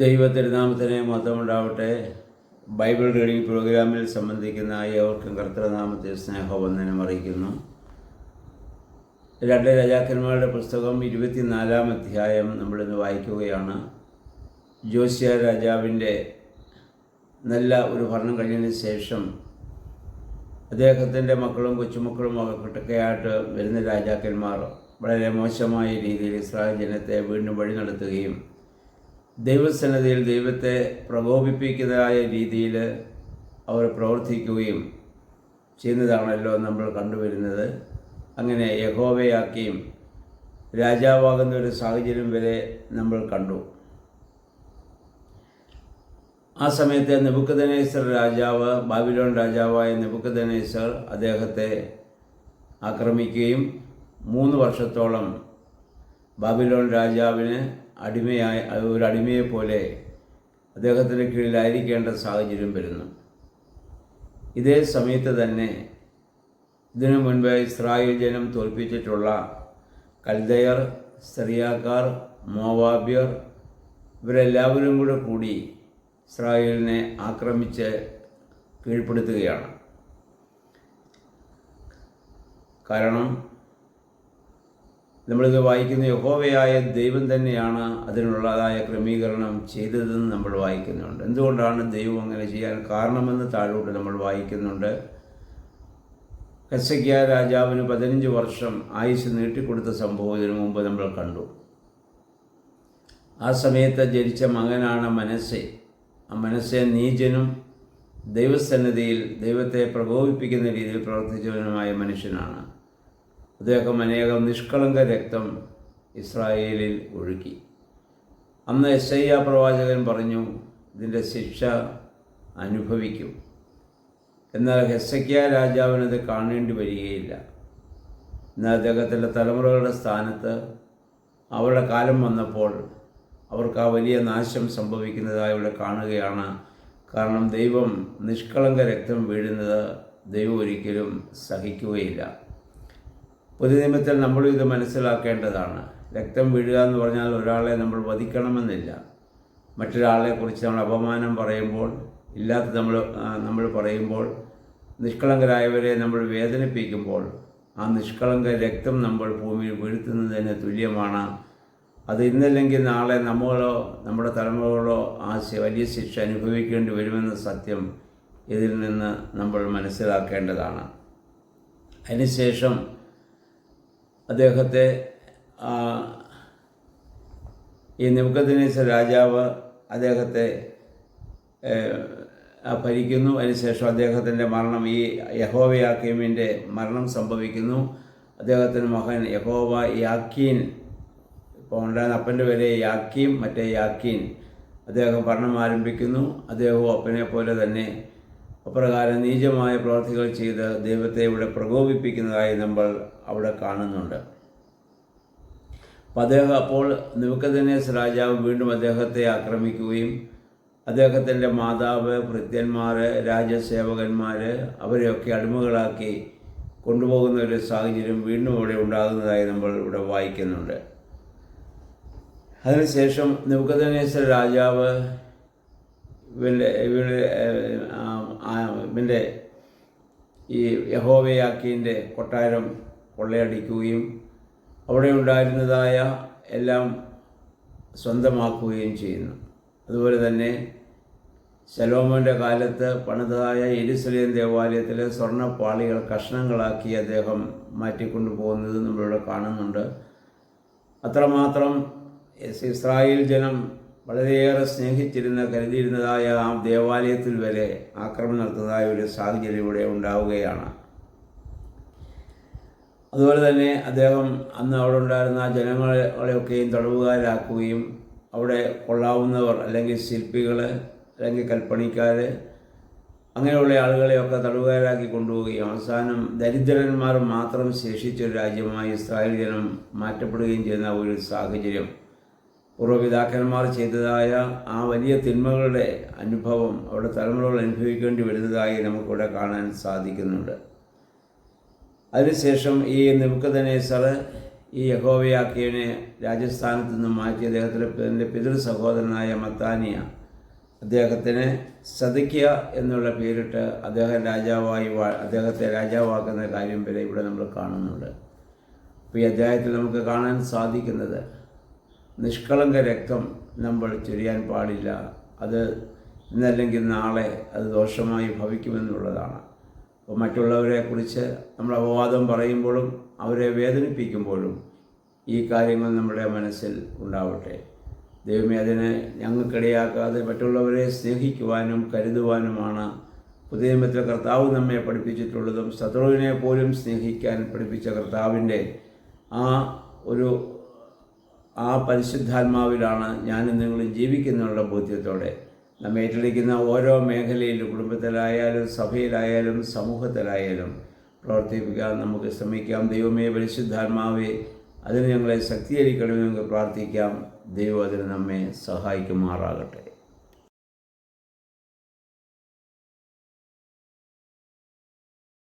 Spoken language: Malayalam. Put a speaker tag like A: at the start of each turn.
A: ദൈവത്തിരുനാമത്തിന് മഹത്വമുണ്ടാവട്ടെ. ബൈബിൾ റീഡിംഗ് പ്രോഗ്രാമിൽ സംബന്ധിക്കുന്ന ഏവർക്കും കർത്തൃനാമത്തിൽ സ്നേഹവന്ദനം അറിയിക്കുന്നു. 2 രാജാക്കന്മാരുടെ പുസ്തകം 24-ാം അധ്യായം നമ്മളിന്ന് വായിക്കുകയാണ്. ജോസിയ രാജാവിൻ്റെ നല്ല ഒരു ഭരണം കഴിഞ്ഞതിന് ശേഷം അദ്ദേഹത്തിൻ്റെ മക്കളും കൊച്ചുമക്കളും ഒക്കെ കുട്ടക്കയായിട്ട് വരുന്ന രാജാക്കന്മാർ വളരെ മോശമായ രീതിയിൽ ഇസ്രായേൽ ജനത്തെ വീണ്ടും വഴി നടത്തുകയും ദൈവസന്നിധിയിൽ ദൈവത്തെ പ്രകോപിപ്പിക്കുന്നതായ രീതിയിൽ അവർ പ്രവർത്തിക്കുകയും ചെയ്യുന്നതാണല്ലോ നമ്മൾ കണ്ടുവരുന്നത്. അങ്ങനെ യഹോവയാക്കിയും രാജാവാകുന്ന ഒരു സാഹചര്യം വരെ നമ്മൾ കണ്ടു. ആ സമയത്ത് നെബൂഖദ്നേസർ രാജാവ്, ബാബിലോൺ രാജാവായ നെബൂഖദ്നേസർ അദ്ദേഹത്തെ ആക്രമിക്കുകയും 3 വർഷത്തോളം ബാബിലോൺ രാജാവിന് ഒരു അടിമയെപ്പോലെ അദ്ദേഹത്തിൻ്റെ കീഴിലായിരിക്കേണ്ട സാഹചര്യം വരുന്നു. ഇതേ സമയത്ത് തന്നെ ഇതിനു മുൻപ് ഇസ്രായേൽ ജനം തോൽപ്പിച്ചിട്ടുള്ള കൽദയർ, സിറിയാക്കാർ, മോവാബ്യർ ഇവരെല്ലാവരും കൂടി ഇസ്രായേലിനെ ആക്രമിച്ച് കീഴ്പ്പെടുത്തുകയാണ്. കാരണം നമ്മളിത് വായിക്കുന്ന യഹോവയായ ദൈവം തന്നെയാണ് അതിനുള്ളതായ ക്രമീകരണം ചെയ്തതെന്ന് നമ്മൾ വായിക്കുന്നുണ്ട്. എന്തുകൊണ്ടാണ് ദൈവം അങ്ങനെ ചെയ്യാൻ കാരണമെന്ന് താഴോട്ട് നമ്മൾ വായിക്കുന്നുണ്ട്. ഹെസ്സക്കിയാ രാജാവിന് 15 വർഷം ആയുസ് നീട്ടിക്കൊടുത്ത സംഭവം ഇതിനു മുമ്പ് നമ്മൾ കണ്ടു. ആ സമയത്ത് ജനിച്ച മകനാണ് മനസ്സെ. ആ മനസ്സെ നീചനും ദൈവസന്നിധിയിൽ ദൈവത്തെ പ്രകോപിപ്പിക്കുന്ന രീതിയിൽ പ്രവർത്തിച്ചവനുമായ മനുഷ്യനാണ്. അദ്ദേഹം അനേകം നിഷ്കളങ്ക രക്തം ഇസ്രായേലിൽ ഒഴുക്കി. അന്ന് യെശയ്യാ പ്രവാചകൻ പറഞ്ഞു, ഇതിൻ്റെ ശിക്ഷ അനുഭവിക്കും. എന്നാൽ ഹെസ്സക്കിയാ രാജാവിനത് കാണേണ്ടി വരികയില്ല. എന്നാൽ അദ്ദേഹത്തിൻ്റെ തലമുറകളുടെ സ്ഥാനത്ത് അവരുടെ കാലം വന്നപ്പോൾ അവർക്ക് ആ വലിയ നാശം സംഭവിക്കുന്നതായി ഇവിടെ കാണുകയാണ്. കാരണം ദൈവം നിഷ്കളങ്ക രക്തം വീഴുന്നത് ദൈവം ഒരിക്കലും സഹിക്കുകയില്ല. പുതിയ നിയമത്തിൽ നമ്മളും ഇത് മനസ്സിലാക്കേണ്ടതാണ്. രക്തം വീഴുക എന്ന് പറഞ്ഞാൽ ഒരാളെ നമ്മൾ വധിക്കണമെന്നില്ല. മറ്റൊരാളെക്കുറിച്ച് നമ്മൾ അപമാനം പറയുമ്പോൾ, ഇല്ലാത്ത നമ്മൾ പറയുമ്പോൾ, നിഷ്കളങ്കരായവരെ നമ്മൾ വേദനിപ്പിക്കുമ്പോൾ ആ നിഷ്കളങ്ക രക്തം നമ്മൾ ഭൂമിയിൽ വീഴ്ത്തുന്നതിന് തുല്യമാണ്. അത് ഇന്നല്ലെങ്കിൽ നാളെ നമ്മളോ നമ്മുടെ തലമുറകളോ ആ വലിയ ശിക്ഷ അനുഭവിക്കേണ്ടി വരുമെന്ന സത്യം ഇതിൽ നിന്ന് നമ്മൾ മനസ്സിലാക്കേണ്ടതാണ്. അതിനുശേഷം അദ്ദേഹത്തെ ഈ നെബൂഖദ്നേസർ രാജാവ് അദ്ദേഹത്തെ ഭരിക്കുന്നു. അതിനുശേഷം അദ്ദേഹത്തിൻ്റെ മരണം, ഈ യഹോവയാക്കീമിൻ്റെ മരണം സംഭവിക്കുന്നു. അദ്ദേഹത്തിൻ്റെ മകൻ യഹോവ യാക്കീൻ, ഇപ്പോൾ ഉണ്ടായിരുന്ന അപ്പൻ്റെ പേര് യാക്കീം, മറ്റേ യാക്കീൻ, അദ്ദേഹം ഭരണം ആരംഭിക്കുന്നു. അദ്ദേഹവും അപ്പനെ പോലെ തന്നെ അപ്രകാരം നീചമായ പ്രവർത്തികൾ ചെയ്ത് ദൈവത്തെ ഇവിടെ പ്രകോപിപ്പിക്കുന്നതായി നമ്മൾ അവിടെ കാണുന്നുണ്ട്. അപ്പോൾ നെബൂഖദ്നേസർ രാജാവ് വീണ്ടും അദ്ദേഹത്തെ ആക്രമിക്കുകയും അദ്ദേഹത്തിൻ്റെ മാതാവ്, ഭൃത്യന്മാർ, രാജസേവകന്മാർ അവരെയൊക്കെ അടിമകളാക്കി കൊണ്ടുപോകുന്ന ഒരു സാഹചര്യം വീണ്ടും ഇവിടെ ഉണ്ടാകുന്നതായി നമ്മൾ ഇവിടെ വായിക്കുന്നുണ്ട്. അതിനുശേഷം നെബൂഖദ്നേസർ രാജാവ് ഇവൻ്റെ ഈ യഹോവയാക്കീൻ്റെ കൊട്ടാരം കൊള്ളയടിക്കുകയും അവിടെ ഉണ്ടായിരുന്നതായ എല്ലാം സ്വന്തമാക്കുകയും ചെയ്യുന്നു. അതുപോലെ തന്നെ ശലോമോൻ്റെ കാലത്ത് പണിതതായ യെരൂശലേം ദേവാലയത്തിലെ സ്വർണ്ണപ്പാളികൾ കഷ്ണങ്ങളാക്കി അദ്ദേഹം മാറ്റിക്കൊണ്ടുപോകുന്നത് നമ്മളിവിടെ കാണുന്നുണ്ട്. അത്രമാത്രം ഇസ്രായേൽ ജനം വളരെയേറെ കരുതിയിരുന്നതായ ആ ദേവാലയത്തിൽ വരെ ആക്രമണം നടത്തുന്നതായ ഒരു സാഹചര്യം ഇവിടെ ഉണ്ടാവുകയാണ്. അതുപോലെ തന്നെ അദ്ദേഹം അന്ന് അവിടെ ഉണ്ടായിരുന്ന ജനങ്ങളെയൊക്കെയും തടവുകാരാക്കുകയും അവിടെ കൊള്ളാവുന്നവർ, അല്ലെങ്കിൽ ശില്പികൾ, അല്ലെങ്കിൽ കൽപ്പണിക്കാർ, അങ്ങനെയുള്ള ആളുകളെയൊക്കെ തടവുകാരാക്കി കൊണ്ടുപോവുകയും അവസാനം ദരിദ്രന്മാർ മാത്രം ശേഷിച്ചൊരു രാജ്യമായി ഇസ്രായേൽ ജനം മാറ്റപ്പെടുകയും ചെയ്യുന്ന ഒരു സാഹചര്യം, പൂർവ്വപിതാക്കന്മാർ ചെയ്തതായ ആ വലിയ തിന്മകളുടെ അനുഭവം അവിടെ തലമുറകൾ അനുഭവിക്കേണ്ടി വരുന്നതായി നമുക്കിവിടെ കാണാൻ സാധിക്കുന്നുണ്ട്. അതിനുശേഷം ഈ നെബൂഖദ്നേസർ ഈ യഹോവയാക്കീമിനെ രാജസ്ഥാനത്ത് നിന്ന് മാറ്റി അദ്ദേഹത്തിൻ്റെ പിതൃ സഹോദരനായ മത്താനിയ അദ്ദേഹത്തിന് സദക്കിയ എന്നുള്ള പേരിട്ട് അദ്ദേഹത്തെ രാജാവാക്കുന്ന കാര്യം വരെ ഇവിടെ നമ്മൾ കാണുന്നുണ്ട്. അപ്പോൾ ഈ അധ്യായത്തിൽ നമുക്ക് കാണാൻ സാധിക്കുന്നത് നിഷ്കളങ്ക രക്തം നമ്മൾ ചൊരിയാൻ പാടില്ല, അത് ഇന്നല്ലെങ്കിൽ നാളെ അത് ദോഷമായി ഭവിക്കുമെന്നുള്ളതാണ്. അപ്പോൾ മറ്റുള്ളവരെക്കുറിച്ച് നമ്മൾ അപവാദം പറയുമ്പോഴും അവരെ വേദനിപ്പിക്കുമ്പോഴും ഈ കാര്യങ്ങൾ നമ്മുടെ മനസ്സിൽ ഉണ്ടാവട്ടെ. ദൈവമേ, അതിന് ഞങ്ങൾക്കിടയാക്കാതെ മറ്റുള്ളവരെ സ്നേഹിക്കുവാനും കരുതുവാനുമാണ് പുതിയ നിയമത്തിലെ കർത്താവ് നമ്മെ പഠിപ്പിച്ചിട്ടുള്ളതും ശത്രുവിനെ പോലും സ്നേഹിക്കാൻ പഠിപ്പിച്ച കർത്താവിൻ്റെ ആ പരിശുദ്ധാത്മാവിലാണ് ഞാനും നിങ്ങളും ജീവിക്കുന്നുള്ള ബോധ്യത്തോടെ നമ്മെ ഏറ്റെടുക്കുന്ന ഓരോ മേഖലയിലും കുടുംബത്തിലായാലും സഭയിലായാലും സമൂഹത്തിലായാലും പ്രവർത്തിപ്പിക്കാൻ നമുക്ക് ശ്രമിക്കാം. ദൈവമേ, പരിശുദ്ധാത്മാവേ, അതിന് ഞങ്ങളെ ശക്തീകരിക്കണമെന്ന് പ്രാർത്ഥിക്കാം. ദൈവം അതിന് നമ്മെ സഹായിക്കുമാറാകട്ടെ.